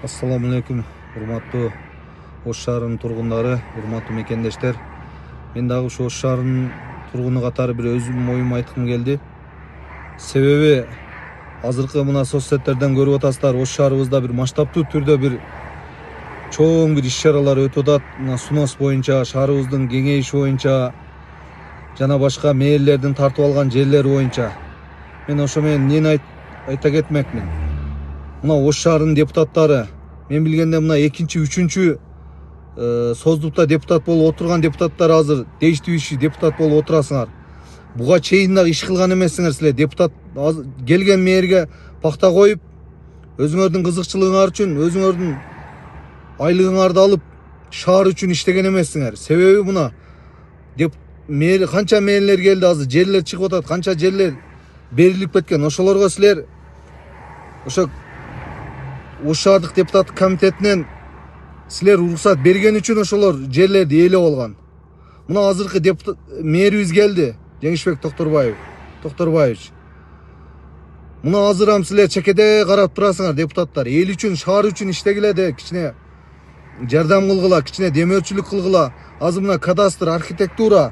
Assalamu alaikum, урматтуу Ош шаарынын тургундары, урматтуу мекендештер. Мен дагы ушу Ош шаарынын тургуну катары бир өзүмдүн оюмду айткым келди. Себеби азыркы мына соцсеттерден көрүп атасыздар, Ош шаарыбызда бир масштабтуу түрдө бир чоң бир иш-чаралар өтүп атат. Мына СУНОС боюнча, шаарыбыздын кеңейиши боюнча жана башка мэрлердин тартып алган жерлери боюнча. Мен ошо менен эмнени айта кетмекмин. Мына Ош шаарынын депутаттары, мен билгенде мына экинчи, үчүнчү создукта депутат болуп отурган депутаттар азыр действующий депутат болуп отурасыңар. Буга чейин дагы иш кылган эмессиңер силер. Депутат келген мэрге пакта коюп, өзүңөрдүн кызыкчылыгыңар үчүн, өзүңөрдүн айлыгыңарды алып, шаар үчүн иштеген эмессиңер. Себеби мына мэр канча мэрлер келди, азыр жерлер чыгып атат, канча жерлер берилип кеткен. Ошолорго силер ошо Ош шаардык депутаттык комитетинен силер уруксат берген үчүн ошолор жерлерди ээлеп алган. Мына азыркы мэрибиз келди, Жеңишбек Токторбаевич. Мына азыр силер чекеде карап турасыңар, депутаттар. Эл үчүн, шаар үчүн иштегиле де, кичине жардам кылгыла, кичине демөөрчүлүк кылгыла. Азыр мына кадастр, архитектура,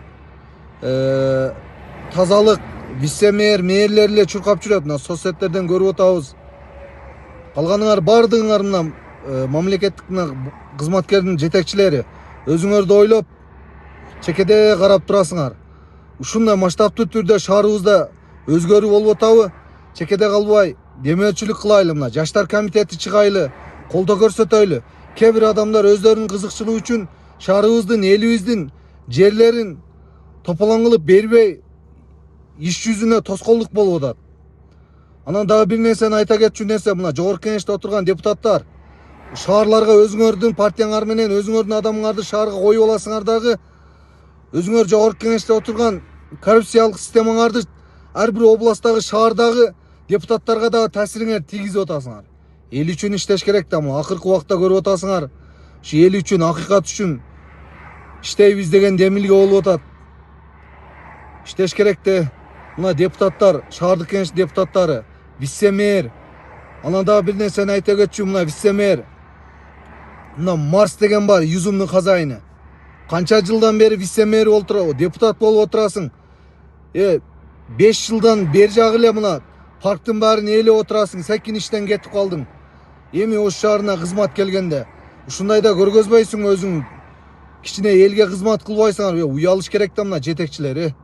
тазалык, вице-мэр, мэрлер эле чуркап жүрөт. Мына соцсеттерден көрүп атабыз. Калганыңар бардыгыңар мына мамлекеттик кызматкердин жетекчилери өзүңөрдү ойлоп чекеде карап турасыңар. Ушундай масштабтуу түрдө шаарыбызда өзгөрүү болуп атабы? Чекеде калбай демөөрчүлүк кылайлы, мына жаштар комитети чыгайлы, колдоо көрсөтөйлү. Кээ бир адамдар өздөрүнүн кызыкчылыгы үчүн шаарыбыздын, элибиздин жерлерин тополоң кылып бербей иш жүзүнө тоскоолдук болуп атат. Анан дагы бир нерсени айта кетчү нерсе, мына жогорку кеңеште отурган депутаттар, шаарларга өзүңөрдүн партияңар менен өзүңөрдүн адамыңарды шаарга коюп аласыңар дагы, өзүңөр жогорку кеңеште отурган коррупциялык системаңарды ар бир областтагы, шаардагы депутаттарга дагы таасириңер тийгизип атасыңар. Эл үчүн иштеш керек да, акыркы убакта көрүп атасыңар, ушу эл үчүн, акыйкат үчүн иштейбиз деген демилге болуп атат. Иштеш керек да. Мына депутаттар, шаардык кеңеш депутаттары, вице-мэр, анан дагы бир нерсени айта кетчү, мына вице-мэр, мына Марс деген бар, Юзумдун казайыны. Канча жылдан бери вице-мэр болуп, депутат болуп отурасың. 5 жылдан бери жагы эле мына парктын баарын ээлеп отурасың, секин иштен кетип калдың. Эми Ош шаарына кызмат келгенде, ушундайда көргөзбөйсүң өзүң, кичине элге кызмат кылбайсыңар, уялыш керек да мына жетекчилер.